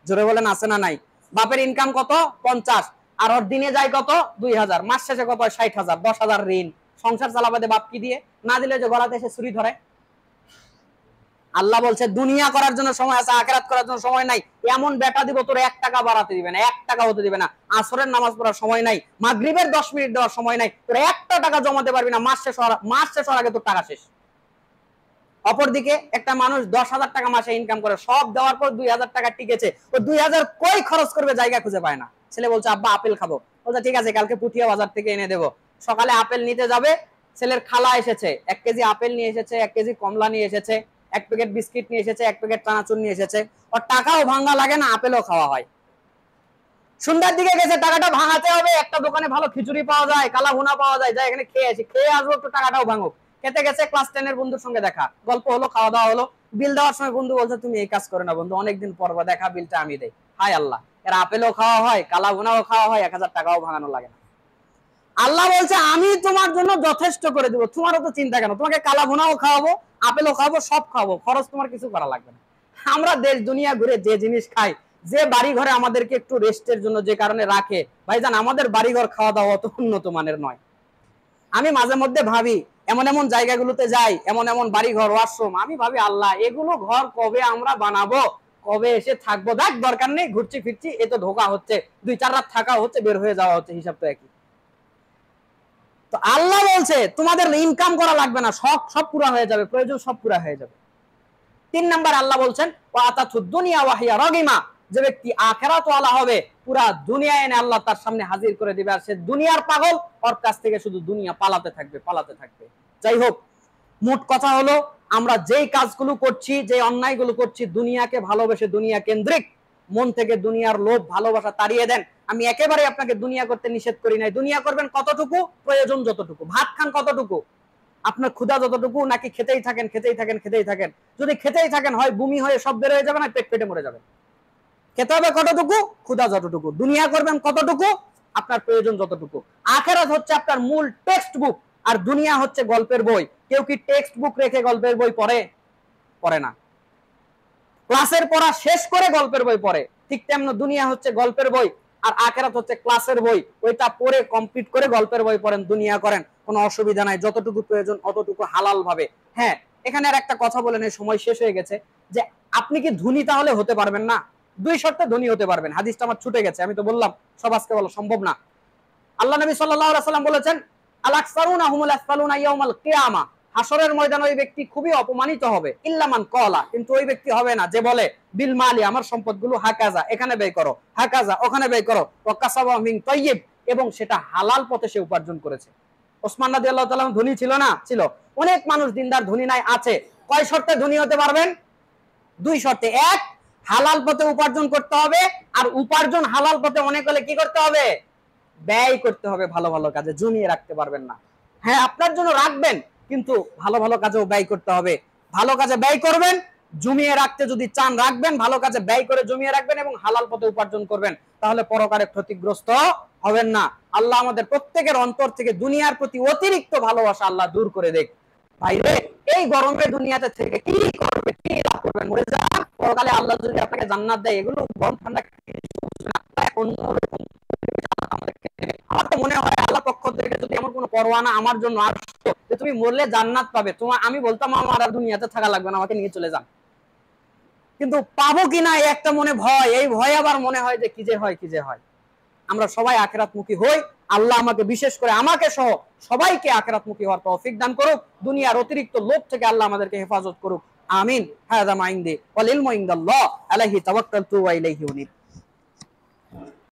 জোরে বলেন আছে না নাই? বাপের ইনকাম কত? 50, আর ওর দিনে যায় কত? 2,000, মাস শেষে কত? 60,000, 10,000 ঋণ। সংসার চালাবে বাপ কি দিয়ে? না দিলে যে গলাতে এসে ছুরি ধরে। আল্লাহ বলছে দুনিয়া করার জন্য সময় আছে, আখিরাত করার জন্য সময় নাই। এমন বেটা দিব তোর 1 টাকা বাড়াতে দিবে না, 1 টাকা হতে দিবে না। আসরের নামাজ পড়ার সময় নাই, মাগরিবের 10 মিনিট দেওয়ার সময় নাই, তোর 1টা টাকা জমাতে পারবি না। মাস শেষ হওয়ার আগে তোর টাকা শেষ। অপরদিকে একটা মানুষ 10,000 টাকা মাসে ইনকাম করে, সব দেওয়ার পর 2,000 টাকা টিকেছে, ও 2,000 কই খরচ করবে জায়গা খুঁজে পায় না। ছেলে বলছে আব্বা আপেল খাবো, বলছে ঠিক আছে কালকে পুঠিয়া বাজার থেকে এনে দেবো। সকালে আপেল নিতে যাবে, ছেলের খালা এসেছে, 1 কেজি আপেল নিয়ে এসেছে, 1 কেজি কমলা নিয়ে এসেছে, 1 প্যাকেট বিস্কিট নিয়ে এসেছে, 1 প্যাকেট চানাচুর নিয়ে এসেছে। ওর টাকাও ভাঙা লাগে না, আপেলও খাওয়া হয়। সন্ধ্যার দিকে গেছে, টাকাটা ভাঙাতে হবে, একটা দোকানে ভালো খিচুড়ি পাওয়া যায়, কালা ভুনা পাওয়া যায়, যাই এখানে খেয়ে আসি, খেয়ে আসবো, একটু টাকাটাও ভাঙুক। খেতে গেছে, ক্লাস 10 এর বন্ধুর সঙ্গে দেখা, গল্প হলো, খাওয়া দাওয়া হলো। বিল দেওয়ার সময় বন্ধু বলছে তুমি এই কাজ করে না বন্ধু, অনেকদিন পর দেখা, বিলটা আমি দেই। হায় আল্লাহ, এর আপেলও খাওয়া হয়, কালা ভুনাও খাওয়া হয়, 1,000 টাকাও ভাঙানো লাগে না। আল্লাহ বলছে আমি তোমার জন্য যথেষ্ট করে দেবো, তোমারও তো চিন্তা কেন, তোমাকে কালা ভুনাও খাওয়াবো, আপেলও খাওয়াবো, সব খাওয়াবো, খরচ তোমার কিছু করা লাগবে না। আমরা দেশ দুনিয়া ঘুরে যে জিনিস খাই, যে বাড়ি ঘরে আমাদেরকে একটু রেস্টের জন্য যে কারণে রাখে, ভাইজান আমাদের বাড়িঘর খাওয়া দাওয়া অত উন্নত মানের নয়। আমি মাঝে মধ্যে ভাবি, এমন এমন জায়গাগুলোতে যাই, এমন এমন বাড়িঘর, ওয়াশরুম, আমি ভাবি আল্লাহ এগুলো ঘর কবে আমরা বানাবো, কবে এসে থাকবো, দেখ দরকার নেই, ঘুরছি ফিরছি, এ তো ধোকা হচ্ছে, 2-4 রাত থাকা হচ্ছে, বের হয়ে যাওয়া হচ্ছে, হিসাব তো একই। তো আল্লাহ বলছে তোমাদের ইনকাম করা লাগবে না, সব পুরা হয়ে যাবে, প্রয়োজন সব পুরা হয়ে যাবে। 3 নাম্বার আল্লাহ বলছেন দুনিয়া ওয়াহিয়া রাগিমা, যে ব্যক্তি আখিরাত ওয়ালা হবে, পুরা দুনিয়া এনে আল্লাহ তার সামনে হাজির করে দিবে, আর সে দুনিয়ার পাগল, ওর কাছ থেকে শুধু দুনিয়া পালাতে থাকবে। যাই হোক, মোট কথা হলো আমরা যেই কাজগুলো করছি, যে অন্যায়গুলো করছি, দুনিয়াকে ভালোবেসে, দুনিয়া কেন্দ্রিক, মন থেকে দুনিয়ার লোভ ভালোবাসা তাড়িয়ে দেন। আমি একেবারে আপনাকে দুনিয়া করতে নিষেধ করি নাই। দুনিয়া করবেন কতটুকু, প্রয়োজন যতটুকু। ভাত খান কতটুকু, আপনার ক্ষুধা যতটুকু, নাকি খেতেই থাকেন। যদি খেতেই থাকেন, হয় বমি হয়ে সব বের হয়ে যাবে, না পেট পেটে মরে যাবে। খেতে হবে কতটুকু, ক্ষুধা যতটুকু। দুনিয়া করবেন কতটুকু, আপনার প্রয়োজন যতটুকু। আখিরাত হচ্ছে আপনার মূল টেক্সট বুক, আর দুনিয়া হচ্ছে গল্পের বই। কেউ কি টেক্সট বুক রেখে গল্পের বই পড়ে না। ক্লাসের পড়া শেষ করে গল্পের বই পড়ে, ঠিক তেমন দুনিয়া হচ্ছে গল্পের বই, আর আখিরাত হচ্ছে ক্লাসের বই। ওইটা পড়ে কমপ্লিট করে গল্পের বই পড়েন, দুনিয়া করেন, কোনো অসুবিধা নাই। যতটুকু প্রয়োজন অতটুকু হালাল ভাবে। হ্যাঁ, এখানে আর একটা কথা বলেন, সময় শেষ হয়ে গেছে, যে আপনি কি ধনী তাহলে হতে পারবেন না? 2 শর্তে ধনী হতে পারবেন। হাদিসটা আমার ছুটে গেছে, আমি তো বললাম সব আজকে বলা সম্ভব না। আল্লাহ নবী সাল্লাল্লাহু আলাইহি ওয়াসাল্লাম বলেছেন, আল আকসারুনা হুমুল আসফালুনা ইয়াউমাল কিয়ামা, হাসরের ময়দানে ওই ব্যক্তি খুবই অপমানিত হবে। ইল্লামান কলা, কিন্তু ওই ব্যক্তি হবে না যে বলে বিল মালি, আমার সম্পদগুলো হাকাজা, এখানে ব্যয় করো, হাকাজা ওখানে ব্যয় করো, ওয়া কাসাবা মিন তাইয়্যিব, এবং সেটা হালাল পথে সে উপার্জন করেছে। ওসমান রাদিয়াল্লাহু তাআলা ধনী ছিল না? ছিল। অনেক মানুষ দিনদার ধনী নাই, আছে। কয় শর্তে ধনী হতে পারবেন? 2 শর্তে। 1, হালাল পথে উপার্জন করতে হবে, আর উপার্জন হালাল পথে অনেক হলে কি করতে হবে? ব্যয় করতে হবে ভালো ভালো কাজে, জমিয়ে রাখতে পারবেন না। হ্যাঁ, আপনার জন্য রাখবেন, কিন্তু ভালো ভালো কাজেও ব্যয় করতে হবে। ভালো কাজে ব্যয় করবেন, জমিয়ে রাখতে যদি চান রাখবেন, ভালো কাজে ব্যয় করে জমিয়ে রাখবেন, এবং হালাল পথে উপার্জন করবেন, তাহলে পরকালে ক্ষতিগ্রস্ত হবেন না। আল্লাহ আমাদের প্রত্যেকের অন্তর থেকে দুনিয়ার প্রতি অতিরিক্ত ভালোবাসা আল্লাহ দূর করে দেখ। ভাইরে, এই গরমে দুনিয়াতে থেকে কি করবে, কি লাভ করবেন? মরে যান, পরকালে আল্লাহ যদি আপনাকে জান্নাত দেয়, এগুলো গরম ঠান্ডা আমার তো মনে হয় আল্লাহ পক্ষ থেকে যদি এমন কোনো পরোয়ানা আমার জন্য আসতো যে তুমি মরলে জান্নাত পাবে, আমি বলতাম আমার আর দুনিয়াতে থাকা লাগবে না, আমাকে নিয়ে চলে যান। কিন্তু পাবো কিনা এই একটা মনে ভয়, এই ভয় আবার মনে হয় যে কি যে হয়। আমরা সবাই আখিরাতমুখী হই। আল্লাহ আমাকে, বিশেষ করে আমাকে সহ সবাইকে আখিরাতমুখী হওয়ার তৌফিক দান করুক। দুনিয়ার অতিরিক্ত লোভ থেকে আল্লাহ আমাদেরকে হেফাজত করুক। আমিন। হাযা মা ইনদি ওয়াল ইলমু ইনদাল্লাহ আলাইহি তাওয়াক্কালতু ওয়া ইলাইহি উনীব।